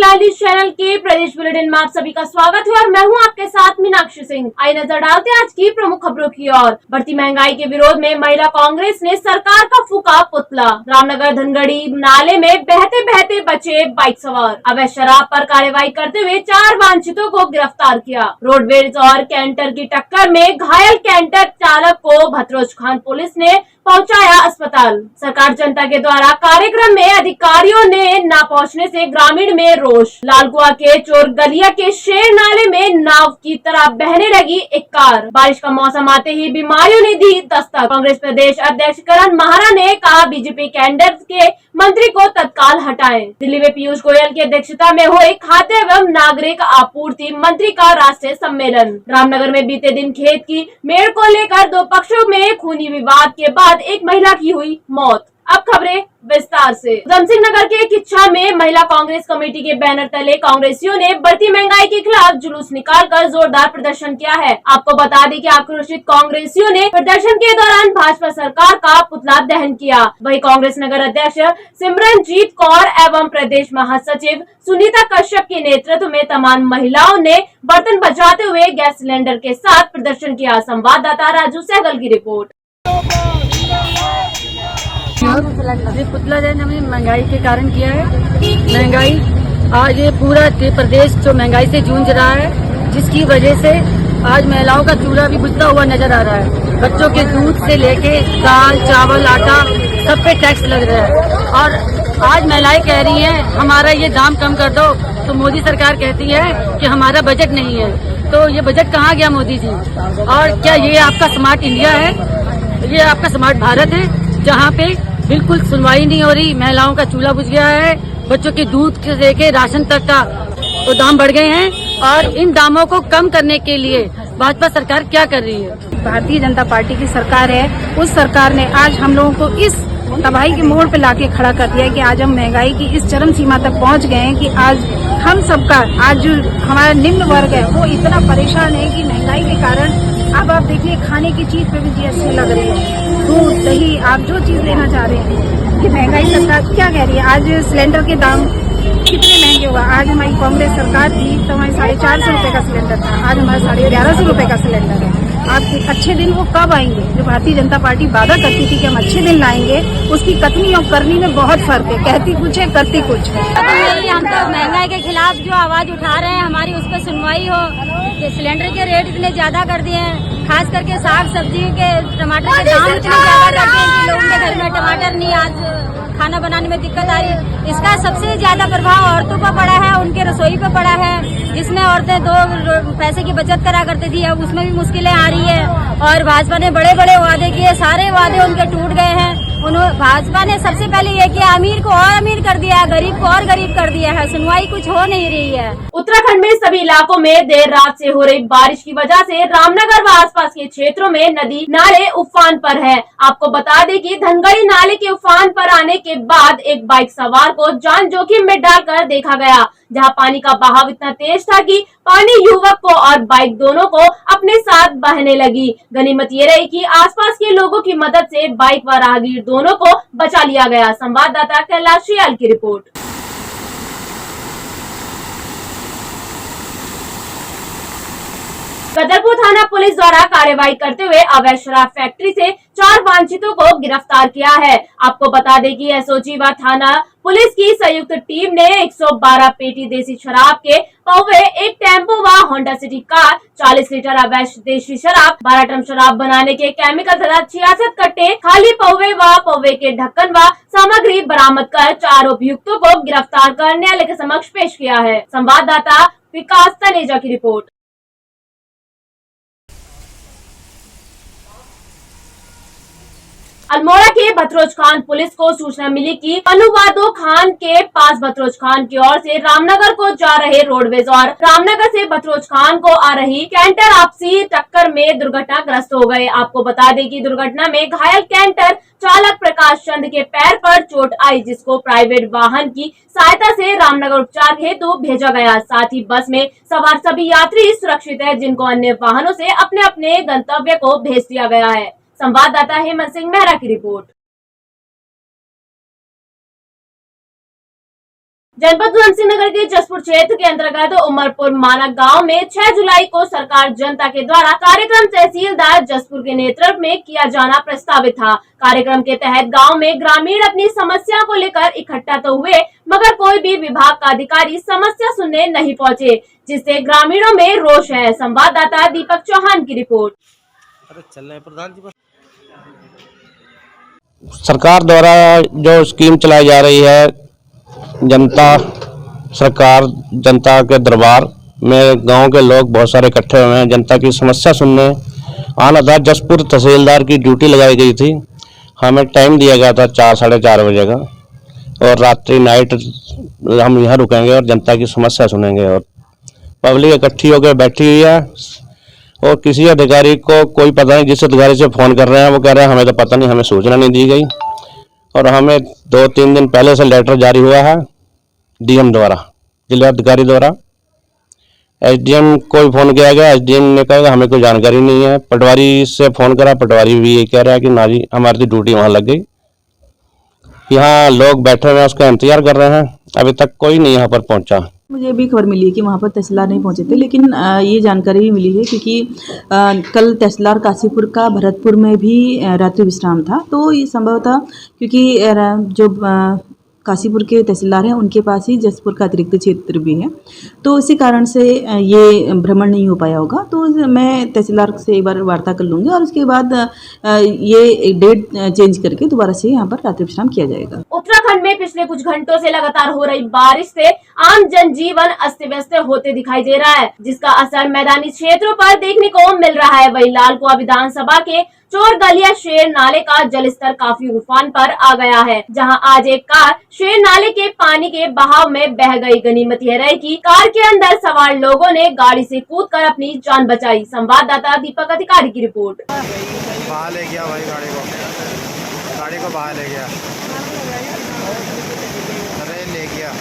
फिलहाल इस चैनल के प्रदेश बुलेटिन में आप सभी का स्वागत है और मैं हूं आपके साथ मीनाक्षी सिंह। आइए नजर डालते हैं आज की प्रमुख खबरों की ओर। बढ़ती महंगाई के विरोध में महिला कांग्रेस ने सरकार का फूका पुतला। रामनगर धनगढ़ी नाले में बहते बहते बचे बाइक सवार। अवैध शराब पर कार्रवाई करते हुए 4 वांछितों को गिरफ्तार किया। रोडवेज और कैंटर की टक्कर में घायल कैंटर चालक को भतरोज खान पुलिस ने पहुंचाया अस्पताल। सरकार जनता के द्वारा कार्यक्रम में अधिकारियों ने न पहुंचने से ग्रामीण में रोष। लालकुआ के चोरगलिया के शेर नाले में नाव की तरह बहने लगी एक कार। बारिश का मौसम आते ही बीमारियों ने दी दस्तक। कांग्रेस प्रदेश अध्यक्ष करण महारा ने कहा बीजेपी कैडर के मंत्री को तत्काल हटाएं। दिल्ली में पीयूष गोयल की अध्यक्षता में हुए खाद्य एवं नागरिक आपूर्ति मंत्री का राष्ट्रीय सम्मेलन। रामनगर में बीते दिन खेत की मेड़ को लेकर 2 पक्षों में खूनी विवाद के बाद एक महिला की हुई मौत। अब खबरें विस्तार से। उधमसिंह नगर के किच्छा में महिला कांग्रेस कमेटी के बैनर तले कांग्रेसियों ने बढ़ती महंगाई के खिलाफ जुलूस निकालकर जोरदार प्रदर्शन किया है। आपको बता दें कि आक्रोशित कांग्रेसियों ने प्रदर्शन के दौरान भाजपा सरकार का पुतला दहन किया। वहीं कांग्रेस नगर अध्यक्ष सिमरनजीत कौर एवं प्रदेश महासचिव सुनीता कश्यप के नेतृत्व में तमाम महिलाओं ने बर्तन बजाते हुए गैस सिलेंडर के साथ प्रदर्शन किया। संवाददाता राजू सहगल की रिपोर्ट। ये पुतला दहन हमने महंगाई के कारण किया है। महंगाई आज ये पूरा प्रदेश जो महंगाई से जूझ रहा है, जिसकी वजह से आज महिलाओं का चूल्हा भी बुझता हुआ नजर आ रहा है। बच्चों के दूध से लेके दाल चावल आटा सब पे टैक्स लग रहा है और आज महिलाएं कह रही हैं हमारा ये दाम कम कर दो, तो मोदी सरकार कहती है कि हमारा बजट नहीं है। तो ये बजट कहाँ गया मोदी जी? और क्या ये आपका स्मार्ट इंडिया है? ये आपका स्मार्ट भारत है जहाँ पे बिल्कुल सुनवाई नहीं हो रही। महिलाओं का चूल्हा बुझ गया है, बच्चों के दूध से लेके राशन तक का तो दाम बढ़ गए हैं और इन दामों को कम करने के लिए भाजपा सरकार क्या कर रही है? भारतीय जनता पार्टी की सरकार है, उस सरकार ने आज हम लोगों को इस तबाही के मोड़ पे लाके खड़ा कर दिया है कि आज हम महंगाई की इस चरम सीमा तक पहुंच गए हैं कि आज हम सबका आज जो हमारा निम्न वर्ग है वो इतना परेशान है कि महंगाई के कारण अब आप देखिए खाने की चीज पे भी जीएसटी लग रही है। दूध दही आप जो चीज लेना चाह रहे हैं कि महंगाई सरकार क्या कह रही है? आज सिलेंडर के दाम कितने महंगे हुआ। आज हमारी कांग्रेस सरकार थी तो हमारे 450 रुपए का सिलेंडर था, आज हमारा 1150 रुपए का सिलेंडर है। आप अच्छे दिन वो कब आएंगे? जो भारतीय जनता पार्टी वादा करती थी कि हम अच्छे दिन लाएंगे, उसकी कथनी और करनी में बहुत फर्क है। कहती कुछ है करती कुछ है। हम तो महंगाई के खिलाफ जो आवाज उठा रहे हैं, हमारी उस पर सुनवाई हो। सिलेंडर के रेट इतने ज्यादा कर दिए हैं, खास करके साग सब्जी के टमाटर के दाम इतने ज्यादा कर दिए हैं कि लोगों के घर में टमाटर नहीं, आज खाना बनाने में दिक्कत आ रही है। इसका सबसे ज्यादा प्रभाव औरतों पर पड़ा है, उनके रसोई पर पड़ा है, जिसमें औरतें 2 पैसे की बचत करा करती थी, अब उसमें भी मुश्किलें आ रही है। और भाजपा ने बड़े बड़े वादे किए, सारे वादे उनके टूट गए हैं। भाजपा ने सबसे पहले ये किया, अमीर को और अमीर कर दिया है, गरीब को और गरीब कर दिया है। सुनवाई कुछ हो नहीं रही है। उत्तराखंड में सभी इलाकों में देर रात से हो रही बारिश की वजह से रामनगर व आसपास के क्षेत्रों में नदी नाले उफान पर है। आपको बता दें कि धनगढ़ी नाले के उफान पर आने के बाद एक बाइक सवार को जान जोखिम में डालकर देखा गया, जहां पानी का बहाव इतना तेज था कि पानी युवक को और बाइक दोनों को अपने साथ बहने लगी। गनीमत ये रही कि आसपास के लोगों की मदद से बाइक व राहगीर दोनों को बचा लिया गया। संवाददाता कैलाश रियाल की रिपोर्ट। गदरपुर थाना पुलिस द्वारा कार्रवाई करते हुए अवैध शराब फैक्ट्री से 4 वांछितों को गिरफ्तार किया है। आपको बता दें कि एसओजी व थाना पुलिस की संयुक्त टीम ने 112 पेटी देसी शराब के पौवे, 1 टेम्पो व होंडा सिटी कार, 40 लीटर अवैध देसी शराब, 12 टन शराब बनाने के केमिकल तथा 66 कट्टे खाली पौवे व पौवे के ढक्कन व सामग्री बरामद कर 4 अभियुक्तों को गिरफ्तार कर न्यायालय के समक्ष पेश किया है। संवाददाता विकास तनेजा की रिपोर्ट। अल्मोड़ा के भतरोज खान पुलिस को सूचना मिली कि अनुवादो खान के पास भतरोज खान की ओर से रामनगर को जा रहे रोडवेज और रामनगर से भतरोज खान को आ रही कैंटर आपसी टक्कर में दुर्घटनाग्रस्त हो गए। आपको बता दें कि दुर्घटना में घायल कैंटर चालक प्रकाश चंद के पैर पर चोट आई, जिसको प्राइवेट वाहन की सहायता से रामनगर उपचार हेतु भेजा गया। साथ ही बस में सवार सभी यात्री सुरक्षित है, जिनको अन्य वाहनों से अपने अपने गंतव्य को भेज दिया गया है। संवाददाता हेमंत सिंह मेहरा की रिपोर्ट। जनपद उधमसिंह नगर के जसपुर क्षेत्र के अंतर्गत उमरपुर मानक गांव में 6 जुलाई को सरकार जनता के द्वारा कार्यक्रम तहसीलदार जसपुर के नेतृत्व में किया जाना प्रस्तावित था। कार्यक्रम के तहत गांव में ग्रामीण अपनी समस्या को लेकर इकट्ठा तो हुए, मगर कोई भी विभाग का अधिकारी समस्या सुनने नहीं पहुंचे, जिससे ग्रामीणों में रोष है। संवाददाता दीपक चौहान की रिपोर्ट। प्रधान जी, सरकार द्वारा जो स्कीम चलाई जा रही है, जनता सरकार जनता के दरबार में गांव के लोग बहुत सारे इकट्ठे हुए हैं। जनता की समस्या सुनने आना था। जसपुर तहसीलदार की ड्यूटी लगाई गई थी। हमें टाइम दिया गया था 4 साढ़े 4 बजे का, और रात्रि नाइट हम यहाँ रुकेंगे और जनता की समस्या सुनेंगे। और पब्लिक इकट्ठी होकर बैठी हुई है और किसी अधिकारी को कोई पता नहीं। जिस अधिकारी से फ़ोन कर रहे हैं वो कह रहे हैं हमें तो पता नहीं, हमें सूचना नहीं दी गई। और हमें 2-3 दिन पहले से लेटर जारी हुआ है डीएम द्वारा, जिलाधिकारी द्वारा। एसडीएम को फ़ोन किया गया, एसडीएम ने कहा हमें कोई जानकारी नहीं है। पटवारी से फ़ोन करा, पटवारी भी ये कह रहा है कि ना जी हमारी तो ड्यूटी वहाँ लग गई। यहाँ लोग बैठे हुए हैं, उसका इंतजार कर रहे हैं। अभी तक कोई नहीं यहाँ पर पहुँचा। मुझे भी खबर मिली है कि वहाँ पर तहसीलदार नहीं पहुँचे थे, लेकिन ये जानकारी भी मिली है क्योंकि कल तहसीलदार काशीपुर का भरतपुर में भी रात्रि विश्राम था। तो ये संभवतः क्योंकि जो काशीपुर के तहसीलदार हैं उनके पास ही जसपुर का अतिरिक्त क्षेत्र भी है, तो इसी कारण से ये भ्रमण नहीं हो पाया होगा। तो मैं तहसीलदार से एक बार वार्ता कर लूँगी और उसके बाद ये डेट चेंज करके दोबारा से यहाँ पर रात्रि विश्राम किया जाएगा। उत्तराखंड में पिछले कुछ घंटों से लगातार हो रही बारिश से आम जनजीवन अस्त व्यस्त होते दिखाई दे रहा है, जिसका असर मैदानी क्षेत्रों पर देखने को मिल रहा है। वहीं लालकुआं विधानसभा के चोर गलिया शेर नाले का जलस्तर काफी उफान पर आ गया है, जहां आज एक कार शेर नाले के पानी के बहाव में बह गई। गनीमत यह रही कि कार के अंदर सवार लोगों ने गाड़ी से कूदकर अपनी जान बचाई। संवाददाता दीपक अधिकारी की रिपोर्ट। बाहर ले गया भाई, गाड़ी को बाहर ले गया। अरे ले गया।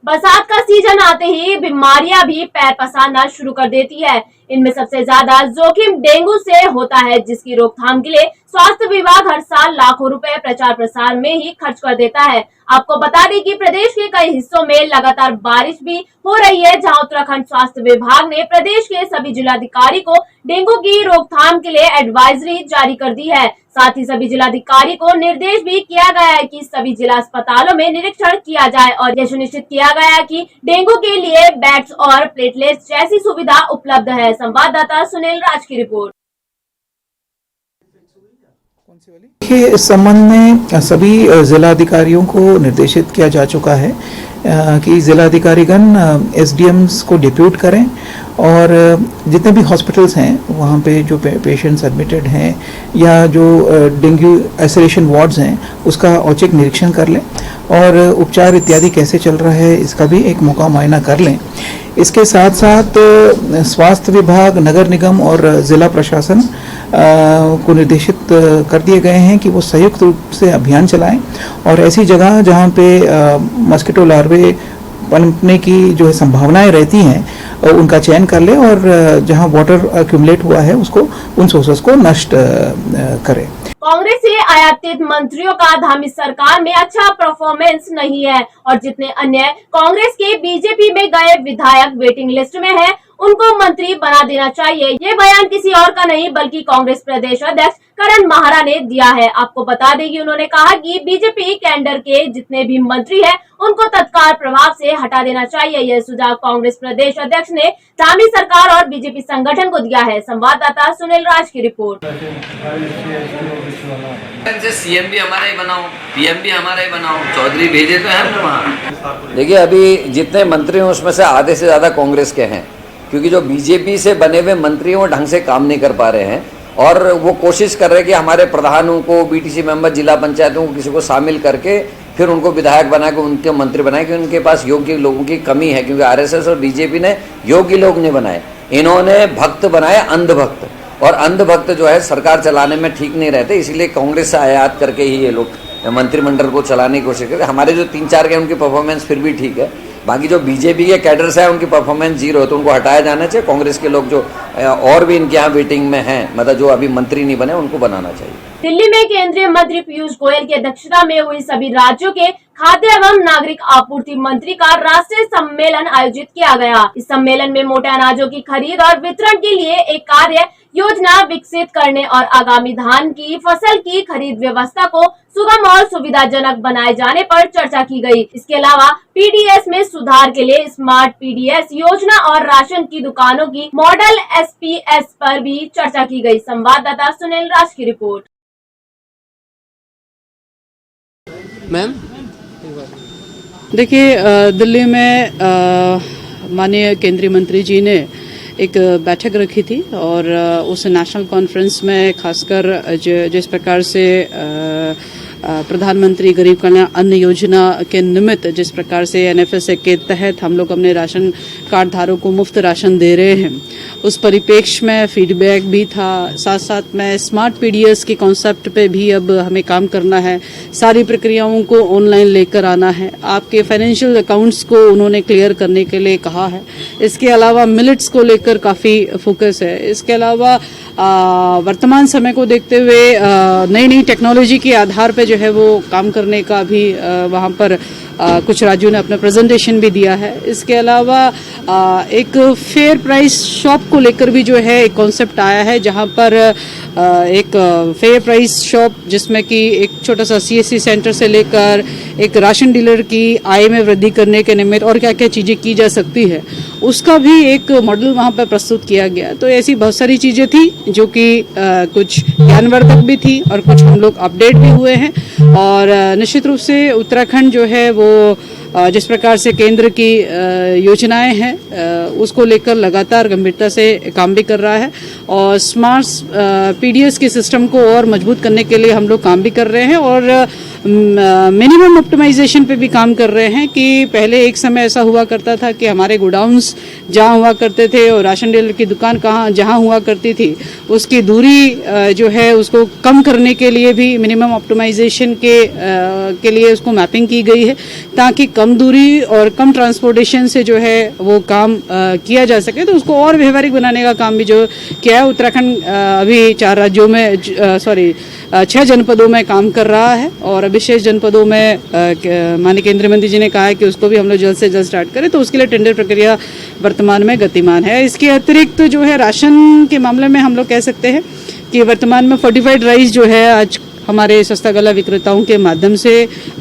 बरसात का सीजन आते ही बीमारियां भी पैर पसारना शुरू कर देती है। इनमें सबसे ज्यादा जोखिम डेंगू से होता है, जिसकी रोकथाम के लिए स्वास्थ्य विभाग हर साल लाखों रुपए प्रचार प्रसार में ही खर्च कर देता है। आपको बता दें कि प्रदेश के कई हिस्सों में लगातार बारिश भी हो रही है, जहां उत्तराखंड स्वास्थ्य विभाग ने प्रदेश के सभी जिलाधिकारी को डेंगू की रोकथाम के लिए एडवाइजरी जारी कर दी है। साथ ही सभी जिलाधिकारी को निर्देश भी किया गया है कि सभी जिला अस्पतालों में निरीक्षण किया जाए और यह सुनिश्चित किया गया है कि डेंगू के लिए बेड्स और प्लेटलेट्स जैसी सुविधा उपलब्ध है। संवाददाता सुनील राज की रिपोर्ट। इस संबंध में सभी जिलाधिकारियों को निर्देशित किया जा चुका है कि जिलाधिकारीगण एसडीएम्स को डिप्यूट करें और जितने भी हॉस्पिटल्स हैं वहाँ पे जो पेशेंट्स एडमिटेड हैं या जो डेंगू आइसोलेशन वार्ड्स हैं उसका औचक निरीक्षण कर लें और उपचार इत्यादि कैसे चल रहा है इसका भी एक मौका मुआयना कर लें। इसके साथ साथ स्वास्थ्य विभाग, नगर निगम और ज़िला प्रशासन को निर्देशित कर दिए गए हैं कि वो संयुक्त रूप से अभियान चलाएं और ऐसी जगह जहां पे मस्कीटो लार्वे पनपने की जो है संभावनाएं रहती हैं उनका चयन कर ले और जहां वाटर एक्यूमुलेट हुआ है उसको उन सोर्सेस को नष्ट करें। कांग्रेस से आयातित मंत्रियों का धामी सरकार में अच्छा परफॉर्मेंस नहीं है और जितने अन्य कांग्रेस के बीजेपी में गए विधायक वेटिंग लिस्ट में हैं, उनको मंत्री बना देना चाहिए। ये बयान किसी और का नहीं बल्कि कांग्रेस प्रदेश अध्यक्ष करण माहरा ने दिया है। आपको बता दें कि उन्होंने कहा कि बीजेपी कैडर के जितने भी मंत्री हैं उनको तत्काल प्रभाव से हटा देना चाहिए। यह सुझाव कांग्रेस प्रदेश अध्यक्ष ने धामी सरकार और बीजेपी संगठन को दिया है। संवाददाता सुनील राज की रिपोर्ट। सीएम भी हमारा ही बनाओ, पीएम भी हमारा ही बनाओ, चौधरी भेजे तो हैं वहाँ। देखिए, अभी जितने मंत्री हैं उसमें से आधे से ज़्यादा कांग्रेस के हैं, क्योंकि जो बीजेपी से बने हुए मंत्री हैं वो ढंग से काम नहीं कर पा रहे हैं और वो कोशिश कर रहे हैं कि हमारे प्रधानों को, बीटीसी मेंबर, जिला पंचायतों को किसी को शामिल करके फिर उनको विधायक बना के उनके मंत्री बनाए, कि उनके पास योग्य लोगों की कमी है। क्योंकि आरएसएस और बीजेपी ने योग्य लोग नहीं बनाए, इन्होंने भक्त बनाए, अंधभक्त। और अंधभक्त जो है सरकार चलाने में ठीक नहीं रहते, इसीलिए कांग्रेस से आयात करके ही ये लोग मंत्रिमंडल को चलाने की कोशिश करते। हमारे जो 3-4 के उनकी परफॉर्मेंस फिर भी ठीक है, बाकी जो बीजेपी के कैडर्स है उनकी परफॉर्मेंस जीरो है, तो उनको हटाया जाना चाहिए। कांग्रेस के लोग जो और भी इनके यहाँ वेटिंग में हैं, मतलब जो अभी मंत्री नहीं बने, उनको बनाना चाहिए। दिल्ली में केंद्रीय मंत्री पीयूष गोयल की अध्यक्षता में हुई सभी राज्यों के खाद्य एवं नागरिक आपूर्ति मंत्री का राष्ट्रीय सम्मेलन आयोजित किया गया। इस सम्मेलन में मोटे अनाजों की खरीद और वितरण के लिए एक कार्य योजना विकसित करने और आगामी धान की फसल की खरीद व्यवस्था को सुगम और सुविधाजनक बनाए जाने पर चर्चा की गई। इसके अलावा पीडीएस में सुधार के लिए स्मार्ट पीडीएस योजना और राशन की दुकानों की मॉडल एसपीएस पर भी चर्चा की गई। संवाददाता सुनील राज की रिपोर्ट। मैम देखिए, दिल्ली में माननीय केंद्रीय मंत्री जी ने एक बैठक रखी थी और उस नेशनल कॉन्फ्रेंस में खासकर जिस प्रकार से प्रधानमंत्री गरीब कल्याण अन्न योजना के निमित्त जिस प्रकार से एनएफएसए के तहत हम लोग अपने राशन कार्ड धारकों को मुफ्त राशन दे रहे हैं, उस परिप्रेक्ष्य में फीडबैक भी था। साथ साथ में स्मार्ट पीडीएस के कॉन्सेप्ट पे भी अब हमें काम करना है, सारी प्रक्रियाओं को ऑनलाइन लेकर आना है। आपके फाइनेंशियल अकाउंट्स को उन्होंने क्लियर करने के लिए कहा है। इसके अलावा मिलेट्स को लेकर काफ़ी फोकस है। इसके अलावा वर्तमान समय को देखते हुए नई नई टेक्नोलॉजी के आधार पे जो है वो काम करने का भी वहाँ पर कुछ राज्यों ने अपना प्रेजेंटेशन भी दिया है। इसके अलावा एक फेयर प्राइस शॉप को लेकर भी जो है एक कॉन्सेप्ट आया है, जहाँ पर एक फेयर प्राइस शॉप जिसमें कि एक छोटा सा सीएससी सेंटर से लेकर एक राशन डीलर की आय में वृद्धि करने के निमित्त और क्या क्या चीज़ें की जा सकती है, उसका भी एक मॉडल वहाँ पर प्रस्तुत किया गया। तो ऐसी बहुत सारी चीज़ें थी जो कि कुछ ज्ञानवर्धक भी थी और कुछ हम लोग अपडेट भी हुए हैं। और निश्चित रूप से उत्तराखंड जो है वो जिस प्रकार से केंद्र की योजनाएं हैं उसको लेकर लगातार गंभीरता से काम भी कर रहा है और स्मार्ट पीडीएस के सिस्टम को और मजबूत करने के लिए हम लोग काम भी कर रहे हैं और मिनिमम ऑप्टिमाइजेशन पे भी काम कर रहे हैं। कि पहले एक समय ऐसा हुआ करता था कि हमारे गोडाउन्स जहाँ हुआ करते थे और राशन डीलर की दुकान जहाँ हुआ करती थी, उसकी दूरी जो है उसको कम करने के लिए भी मिनिमम ऑप्टिमाइजेशन के लिए उसको मैपिंग की गई है, ताकि कम दूरी और कम ट्रांसपोर्टेशन से जो है वो काम किया जा सके। तो उसको और व्यवहारिक बनाने का काम भी जो किया है। उत्तराखंड अभी 4 राज्यों में 6 जनपदों में काम कर रहा है और अभी 6 जनपदों में माननीय केंद्रीय मंत्री जी ने कहा है कि उसको भी हम लोग जल्द से जल्द स्टार्ट करें। तो उसके लिए टेंडर प्रक्रिया वर्तमान में गतिमान है। इसके अतिरिक्त जो है राशन के मामले में हम लोग कह सकते हैं कि वर्तमान में फोर्टिफाइड राइस जो है आज हमारे सस्ता गला विक्रेताओं के माध्यम से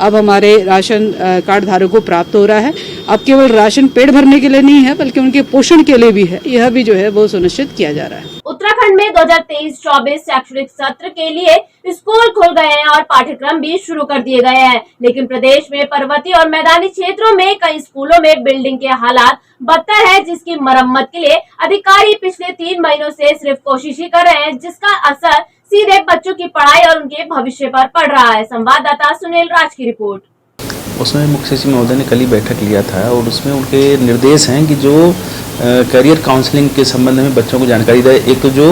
अब हमारे राशन कार्ड धारकों को प्राप्त हो रहा है। अब केवल राशन पेट भरने के लिए नहीं है बल्कि उनके पोषण के लिए भी है, यह भी जो है वो सुनिश्चित किया जा रहा है। उत्तराखंड में 2023-24 शैक्षणिक सत्र के लिए स्कूल खुल गए हैं और पाठ्यक्रम भी शुरू कर दिए गए हैं, लेकिन प्रदेश में पर्वतीय और मैदानी क्षेत्रों में कई स्कूलों में बिल्डिंग के हालात बदतर है, जिसकी मरम्मत के लिए अधिकारी पिछले 3 महीनों से सिर्फ कोशिश ही कर रहे हैं, जिसका असर सीधे बच्चों की पढ़ाई और उनके भविष्य पर पड़ रहा है। संवाददाता सुनील राज की रिपोर्ट। उसमें मुख्य सचिव महोदय ने कल ही बैठक लिया था और उसमें उनके निर्देश हैं कि जो करियर काउंसलिंग के संबंध में बच्चों को जानकारी दे, एक तो जो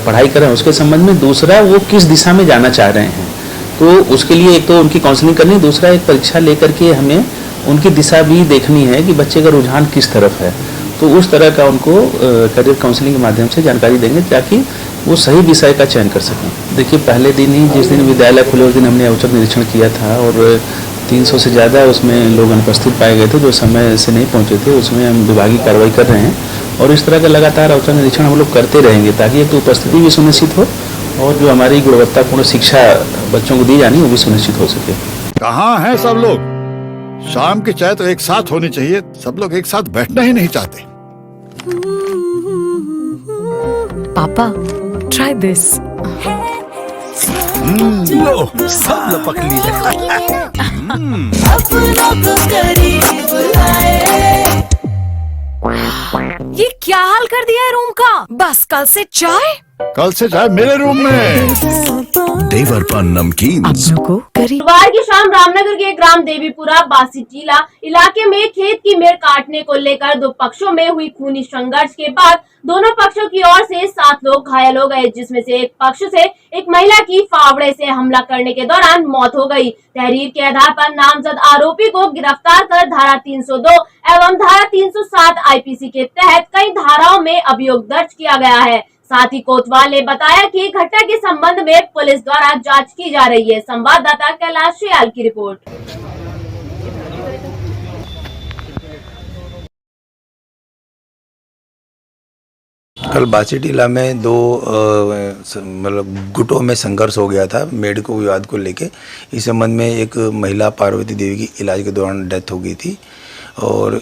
पढ़ाई कर रहे हैं उसके संबंध में, दूसरा वो किस दिशा में जाना चाह रहे हैं, तो उसके लिए एक तो उनकी काउंसलिंग करनी, दूसरा एक परीक्षा लेकर के हमें उनकी दिशा भी देखनी है कि बच्चे का रुझान किस तरफ है। तो उस तरह का उनको करियर काउंसलिंग के माध्यम से जानकारी देंगे ताकि वो सही विषय का चयन कर सकें। देखिए, पहले दिन ही जिस दिन विद्यालय खुले उस दिन हमने औचक निरीक्षण किया था और 300 से ज़्यादा उसमें लोग अनुपस्थित पाए गए थे जो समय से नहीं पहुंचे थे। उसमें हम विभागीय कार्रवाई कर रहे हैं और इस तरह का लगातार औचक निरीक्षण हम लोग करते रहेंगे ताकि एक तो उपस्थिति भी सुनिश्चित हो और जो हमारी गुणवत्तापूर्ण शिक्षा बच्चों को दी जानी वो भी सुनिश्चित हो सके। कहाँ हैं सब लोग? शाम की चाय तो एक साथ होनी चाहिए, सब लोग एक साथ बैठना ही नहीं चाहते। पापा, try this. लो, सब लपक लिए। ये क्या हाल कर दिया है रूम का? बस कल से चाय मेरे रूम में। देवरपन नमकीन गुरुवार की शाम रामनगर के ग्राम देवीपुरा बासी टीला इलाके में खेत की मेड़ काटने को लेकर दो पक्षों में हुई खूनी संघर्ष के बाद दोनों पक्षों की ओर से 7 लोग घायल हो गए, जिसमें से एक पक्ष से एक महिला की फावड़े से हमला करने के दौरान मौत हो गई। तहरीर के आधार पर नामजद आरोपी को गिरफ्तार कर धारा 302 एवं धारा 307 आईपीसी के तहत कई धाराओं में अभियोग दर्ज किया गया है। साथ ही कोतवाल ने बताया कि घटना के संबंध में पुलिस द्वारा जांच की जा रही है। संवाददाता कैलाश श्याल की रिपोर्ट। कल बासी टीला में दो मतलब गुटों में संघर्ष हो गया था मेडिको विवाद को लेके। इस संबंध में एक महिला पार्वती देवी की इलाज के दौरान डेथ हो गई थी और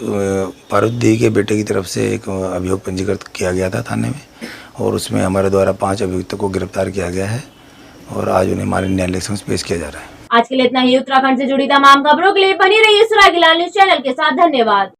पार्वती देवी के बेटे की तरफ से एक अभियोग पंजीकृत किया गया था थाने में और उसमें हमारे द्वारा 5 अभियुक्तों को गिरफ्तार किया गया है और आज उन्हें माननीय न्यायालय समक्ष पेश किया जा रहा है। आज के लिए इतना ही। उत्तराखंड से जुड़ी तमाम खबरों के लिए बनी रहिए सुरागी लाल न्यूज चैनल के साथ। धन्यवाद।